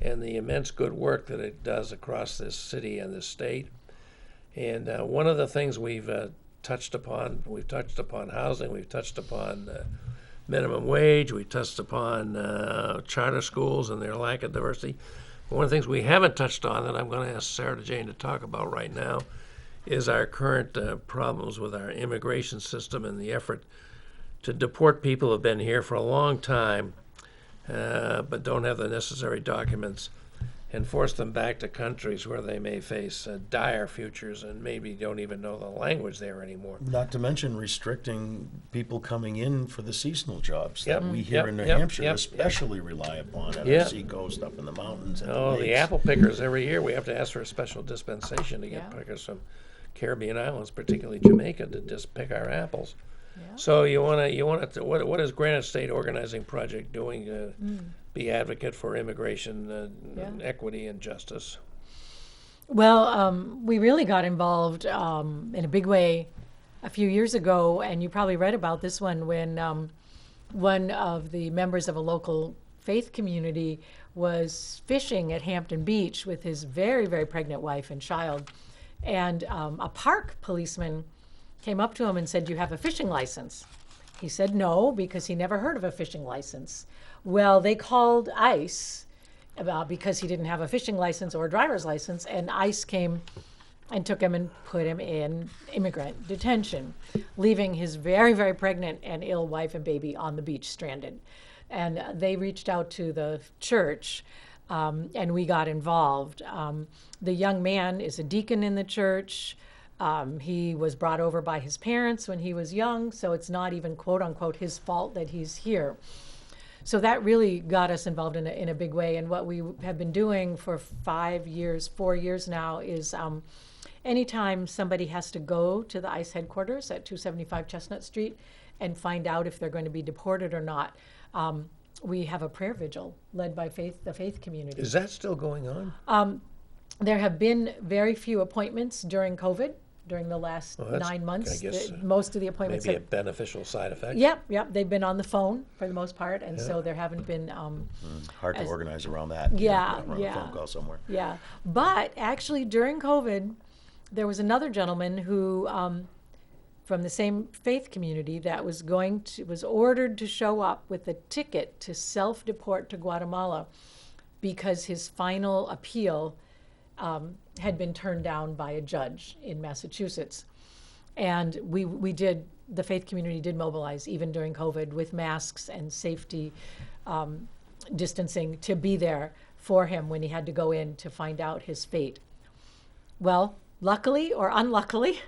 and the immense good work that it does across this city and this state. And one of the things we've touched upon housing, we've touched upon minimum wage, we've touched upon charter schools and their lack of diversity. One of the things we haven't touched on that I'm going to ask Sarah Jane to talk about right now is our current problems with our immigration system and the effort to deport people who have been here for a long time but don't have the necessary documents and force them back to countries where they may face dire futures and maybe don't even know the language there anymore. Not to mention restricting people coming in for the seasonal jobs that we here Yep, in New yep, Hampshire yep, especially rely upon at Yeah. our seacoast up in the mountains. And Oh, the lakes. apple pickers every year, we have to ask for a special dispensation to get Yeah. pickers from Caribbean islands, particularly Jamaica, to just pick our apples. Yeah. So what is Granite State Organizing Project doing to be advocate for immigration and equity and justice? Well, we really got involved in a big way a few years ago, and you probably read about this one when one of the members of a local faith community was fishing at Hampton Beach with his very, very pregnant wife and child. And a park policeman came up to him and said, "Do you have a fishing license?" He said no, because he never heard of a fishing license. Well, they called ICE because he didn't have a fishing license or a driver's license, and ICE came and took him and put him in immigrant detention, leaving his very, very pregnant and ill wife and baby on the beach stranded. And they reached out to the church, and we got involved. The young man is a deacon in the church. He was brought over by his parents when he was young, so it's not even quote unquote his fault that he's here. So that really got us involved in a big way. And what we have been doing for 4 years now, is anytime somebody has to go to the ICE headquarters at 275 Chestnut Street and find out if they're going to be deported or not, we have a prayer vigil led by the faith community. Is that still going on? There have been very few appointments during COVID, during the last that's, 9 months. I guess, Most of the appointments Maybe a have, beneficial side effect? Yep, they've been on the phone for the most part, and so there haven't been, Hard to organize around that. Yeah, around yeah. a phone call somewhere. yeah. But actually during COVID, there was another gentleman who, from the same faith community, that was ordered to show up with a ticket to self-deport to Guatemala because his final appeal had been turned down by a judge in Massachusetts. And the faith community did mobilize even during COVID with masks and safety distancing to be there for him when he had to go in to find out his fate. Well, luckily or unluckily,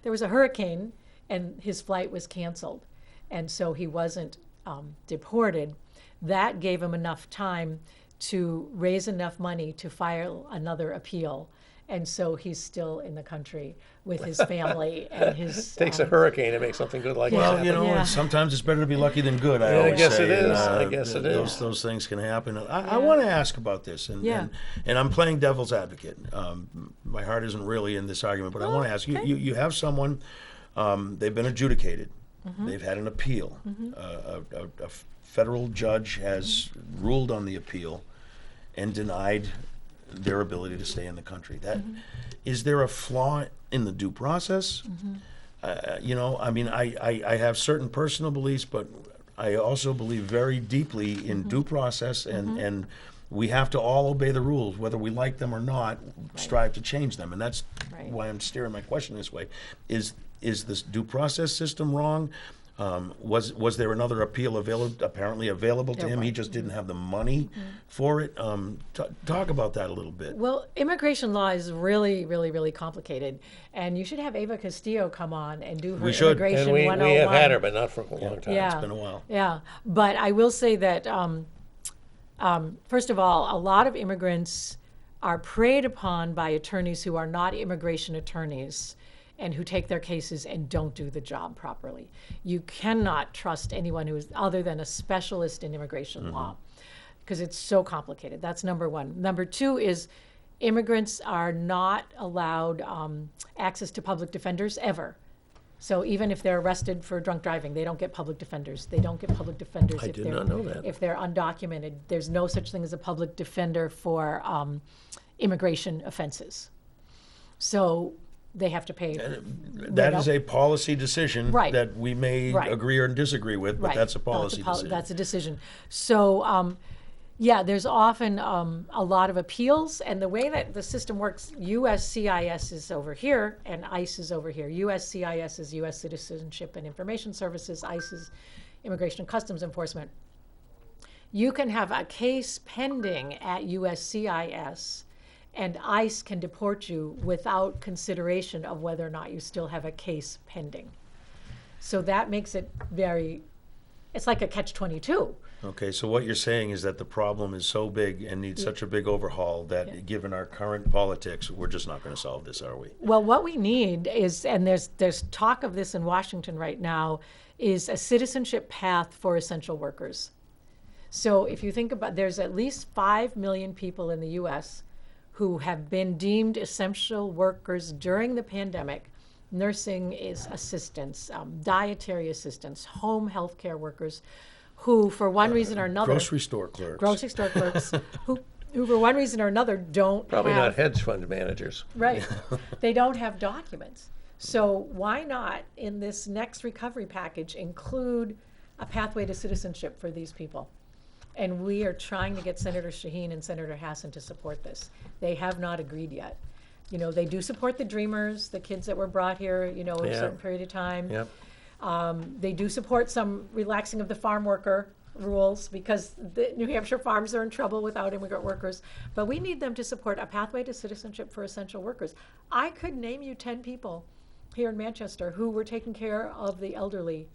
there was a hurricane and his flight was canceled. And so he wasn't deported. That gave him enough time to raise enough money to file another appeal. And so he's still in the country with his family and his... Takes a hurricane to make something good like that Well, happen. you know, Yeah. sometimes it's better to be lucky than good. I Yeah, I always guess say. it is. And, I guess it is. Those things can happen. I want to ask about this, and I'm playing devil's advocate. My heart isn't really in this argument, but I want to ask you. You have someone. They've been adjudicated. They've had an appeal. A federal judge has ruled on the appeal. and denied their ability to stay in the country. That is there a flaw in the due process? You know, I mean, I have certain personal beliefs, but I also believe very deeply in due process, and we have to all obey the rules, whether we like them or not, strive to change them. And that's why I'm steering my question this way. Is this due process system wrong? Was there another appeal apparently available to him? He just didn't have the money for it. Talk about that a little bit. Well, immigration law is really, really, really complicated, and you should have Ava Castillo come on and do her immigration and we 101. we have had her, but not for a long time. Yeah. It's been a while. Yeah, but I will say that first of all, a lot of immigrants are preyed upon by attorneys who are not immigration attorneys, and who take their cases and don't do the job properly. You cannot trust anyone who is other than a specialist in immigration law, because it's so complicated. That's number one. Number two is immigrants are not allowed access to public defenders ever. So even if they're arrested for drunk driving, they don't get public defenders. They don't get public defenders I did not know that. if they're undocumented. There's no such thing as a public defender for immigration offenses. So they have to pay. That is a policy decision Right. that we may agree or disagree with, but that's a policy decision. That's a decision. So, yeah, there's often a lot of appeals, and the way that the system works, USCIS is over here, and ICE is over here. USCIS is U.S. Citizenship and Information Services. ICE is Immigration and Customs Enforcement. You can have a case pending at USCIS, and ICE can deport you without consideration of whether or not you still have a case pending. So that makes it it's like a catch-22. Okay, so what you're saying is that the problem is so big and needs such a big overhaul that given our current politics, we're just not going to solve this, are we? Well, what we need is, and there's talk of this in Washington right now, is a citizenship path for essential workers. So if you think about, there's at least 5 million people in the U.S. who have been deemed essential workers during the pandemic. Nursing assistants, dietary assistants, home health care workers, who for one reason or another. Grocery store clerks. who for one reason or another don't Probably have, not hedge fund managers. Right. They don't have documents. So why not, in this next recovery package, include a pathway to citizenship for these people? And we are trying to get Senator Shaheen and Senator Hassan to support this. They have not agreed yet. You know, they do support the Dreamers, the kids that were brought here, in a certain period of time. Yep. They do support some relaxing of the farm worker rules, because the New Hampshire farms are in trouble without immigrant workers. But we need them to support a pathway to citizenship for essential workers. I could name you 10 people here in Manchester who were taking care of the elderly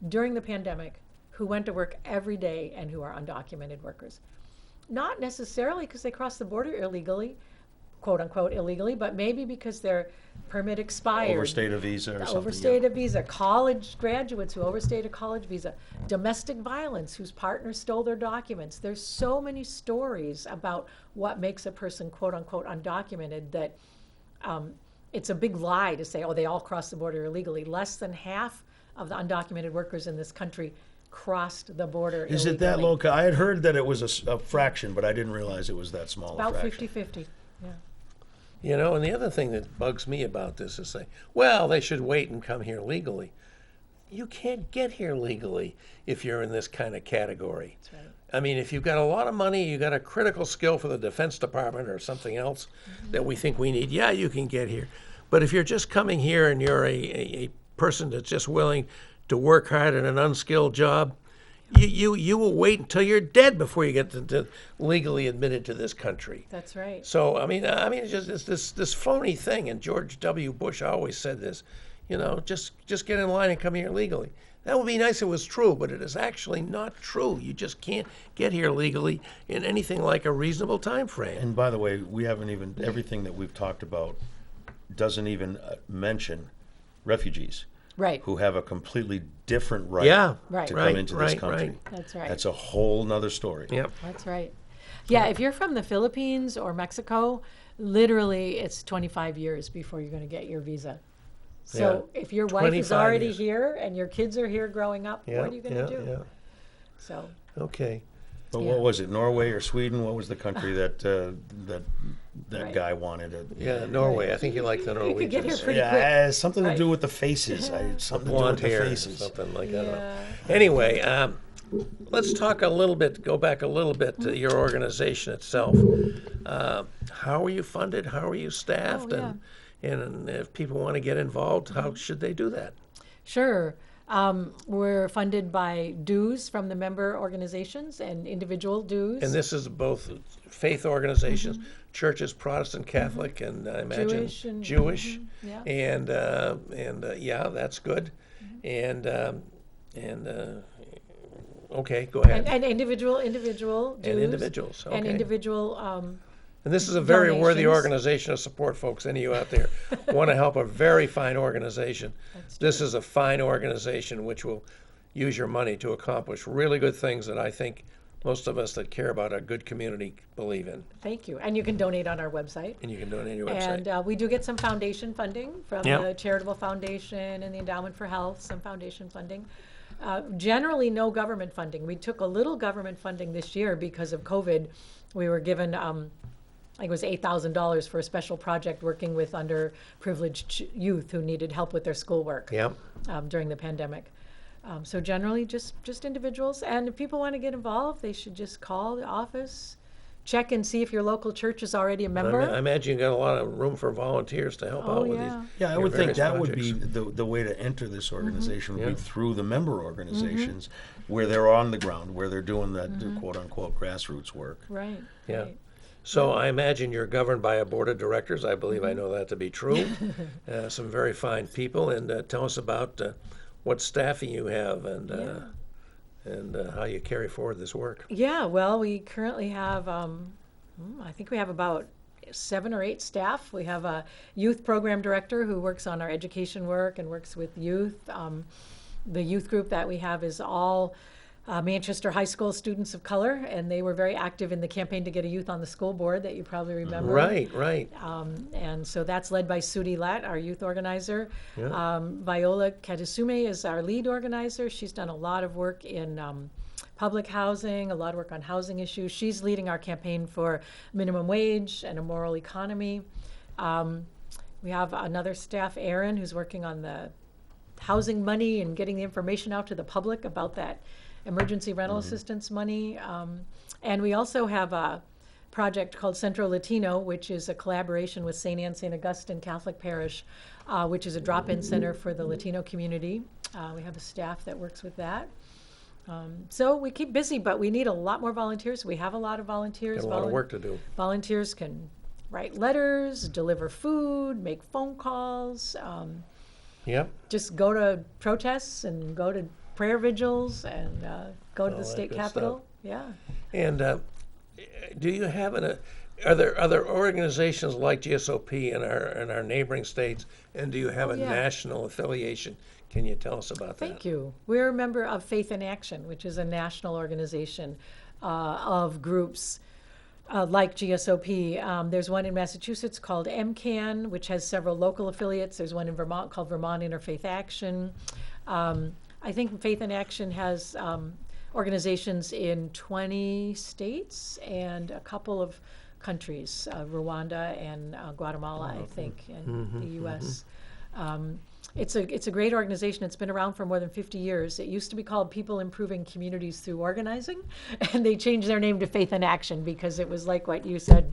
during the pandemic, who went to work every day and who are undocumented workers. Not necessarily because they crossed the border illegally, quote unquote illegally, but maybe because their permit expired. Overstayed a visa or something. Overstayed a visa. College graduates who overstayed a college visa. Domestic violence, whose partner stole their documents. There's so many stories about what makes a person quote unquote undocumented that it's a big lie to say, oh, they all crossed the border illegally. Less than half of the undocumented workers in this country crossed the border illegally. Is it that low? I had heard that it was a fraction, but I didn't realize it was that small About a fraction. 50-50, yeah. And the other thing that bugs me about this is saying, well, they should wait and come here legally. You can't get here legally if you're in this kind of category. That's right. I mean, if you've got a lot of money, you've got a critical skill for the Defense Department or something else that we think we need, yeah, you can get here. But if you're just coming here and you're a person that's just willing to work hard in an unskilled job, you will wait until you're dead before you get to legally admitted to this country. That's right. So it's just this phony thing. And George W. Bush always said this, just get in line and come here legally. That would be nice if it was true, but it is actually not true. You just can't get here legally in anything like a reasonable time frame. And by the way, we haven't even, everything that we've talked about doesn't even mention refugees. Right. Who have a completely different right, to come into this country. Right. That's right. That's a whole nother story. Yep. That's right. Yeah, if you're from the Philippines or Mexico, literally it's 25 years before you're going to get your visa. So if your wife is already here and your kids are here growing up, what are you going to do? Yeah. So. Okay. But what was it, Norway or Sweden? What was the country that Right. guy wanted it? Yeah, Norway. I think you like the You Norwegians. could get here pretty Yeah, quick. it has something to Right. do with the faces. Something to do with Blonde the hair, faces. something like that. Yeah. Anyway, let's talk a little bit. Go back a little bit to your organization itself. How are you funded? How are you staffed? Oh, And if people want to get involved, how should they do that? Sure. We're funded by dues from the member organizations and individual dues. And this is both faith organizations, churches, Protestant, Catholic, and I imagine Jewish and- Jewish. yeah. And yeah, that's good. And okay, go ahead. And individual dues. And individuals, And okay. individual, And this is a very worthy donations. organization to support, folks. Any of you out there want to help a very fine organization. This is a fine organization which will use your money to accomplish really good things that I think most of us that care about a good community believe in. thank you. And you can donate on our website. And you can donate on your website. And we do get some foundation funding from Yeah. the Charitable Foundation and the Endowment for Health, some foundation funding. Generally, no government funding. We took a little government funding this year because of COVID. We were given, I think it was $8,000 for a special project working with underprivileged youth who needed help with their schoolwork Yep. during the pandemic. So generally, just individuals. And if people want to get involved, they should just call the office, check and see if your local church is already a member. I imagine you got a lot of room for volunteers to help out with yeah. these. Yeah, I your would think various that would be projects. the way to enter this organization would Yeah. be through the member organizations where they're on the ground, where they're doing that quote unquote grassroots work. Right. Yeah. Right. So I imagine you're governed by a board of directors. I believe I know that to be true. Some very fine people. And tell us about what staffing you have and how you carry forward this work. Yeah, well, we currently have, I think we have about 7 or 8 staff. We have a youth program director who works on our education work and works with youth. The youth group that we have is all Manchester High School students of color, and they were very active in the campaign to get a youth on the school board that you probably remember. Right. And so that's led by Sudi Lat, our youth organizer. Yeah. Viola Katasume is our lead organizer. She's done a lot of work in public housing, a lot of work on housing issues. She's leading our campaign for minimum wage and a moral economy. We have another staff, Erin, who's working on the housing money and getting the information out to the public about that emergency rental assistance money. And we also have a project called Centro Latino, which is a collaboration with St. Anne St. Augustine Catholic Parish, which is a drop-in center for the Latino community. We have a staff that works with that. So we keep busy, but we need a lot more volunteers. We have a lot of volunteers. Got a lot of work to do. Volunteers can write letters, deliver food, make phone calls, Yep. just go to protests and go to prayer vigils and go to All the that state good capitol. Yeah. And do you have are there other organizations like GSOP in our neighboring states? And do you have a yeah. national affiliation? Can you tell us about that? Thank you. We're a member of Faith in Action, which is a national organization of groups like GSOP. There's one in Massachusetts called MCAN, which has several local affiliates. There's one in Vermont called Vermont Interfaith Action. I think Faith in Action has organizations in 20 states and a couple of countries, Rwanda and Guatemala, I think, and the U.S. It's a great organization. It's been around for more than 50 years. It used to be called People Improving Communities Through Organizing, and they changed their name to Faith in Action because it was like what you said,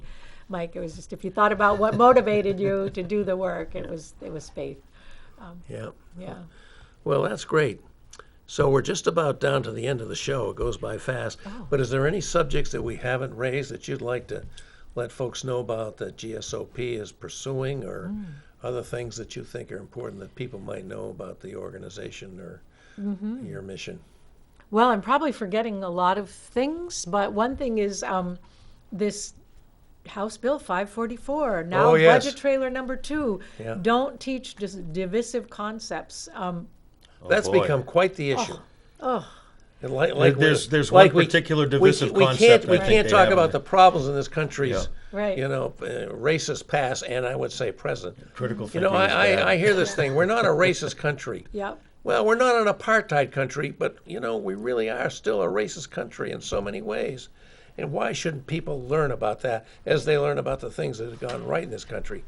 Mike. It was just if you thought about what motivated you to do the work, it was faith. Yeah. Yeah. Well, that's great. So we're just about down to the end of the show. It goes by fast. But is there any subjects that we haven't raised that you'd like to let folks know about that GSOP is pursuing, or other things that you think are important that people might know about the organization or your mission? Well, I'm probably forgetting a lot of things, but one thing is this House Bill 544, now Oh, yes. budget trailer number 2. Yeah. Don't teach divisive concepts. That's boy. become quite the issue. Oh, And like There's like one particular divisive we concept Can't, we I think can't they talk have about in the problems in this country's, Yeah. right. racist past, and I would say present. critical You know, thinking is bad. I hear this thing. We're not a racist country. Yep. well, we're not an apartheid country, but, you know, we really are still a racist country in so many ways. And why shouldn't people learn about that as they learn about the things that have gone right in this country?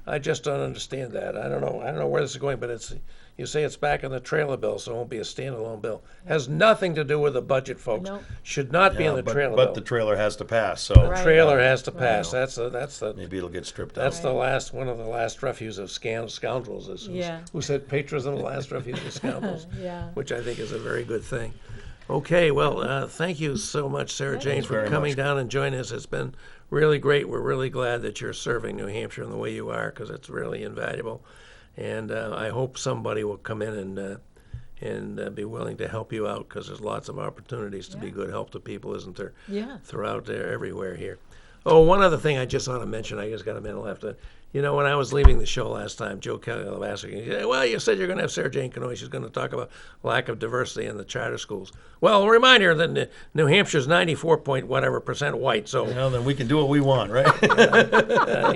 I just don't understand that. I don't know where this is going, but you say it's back in the trailer bill, so it won't be a standalone bill. Has nothing to do with the budget, folks. Nope. Should not be in the trailer but bill. the trailer has to pass, so Right. Trailer has to pass. Right. That's the maybe it'll get stripped out. that's the last one of the last refuge of scoundrels. Yeah. Who said patriotism the last refuge of scoundrels? Yeah. Which I think is a very good thing. Okay, well, thank you so much, Sarah Jane, for very coming much. down and joining us. It's been really great. We're really glad that you're serving New Hampshire in the way you are, because it's really invaluable. And I hope somebody will come in and be willing to help you out, because there's lots of opportunities to be good help to people, isn't there? Yeah. Throughout there, everywhere here. Oh, one other thing I just want to mention. I just got a minute left. You know, when I was leaving the show last time, Joe Kelly, the master, he said, well, you said you're going to have Sarah Jane Canoy. She's going to talk about lack of diversity in the charter schools. Well, a reminder that New Hampshire's 94% white. So, Well, then we can do what we want, right? there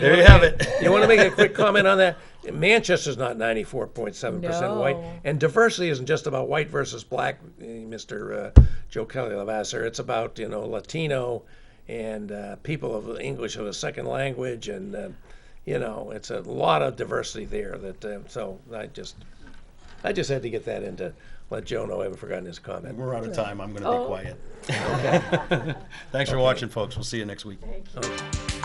There you have it. You want to make a quick comment on that? Manchester's not 94.7% No. white, and diversity isn't just about white versus black, Mr. Joe Kelly Lavasser. It's about Latino and people of English of a second language, and it's a lot of diversity there. So I just had to get that in to let Joe know I haven't forgotten his comment. We're out of time. I'm going to be quiet. Thanks for watching, folks. We'll see you next week. Thank you. Okay.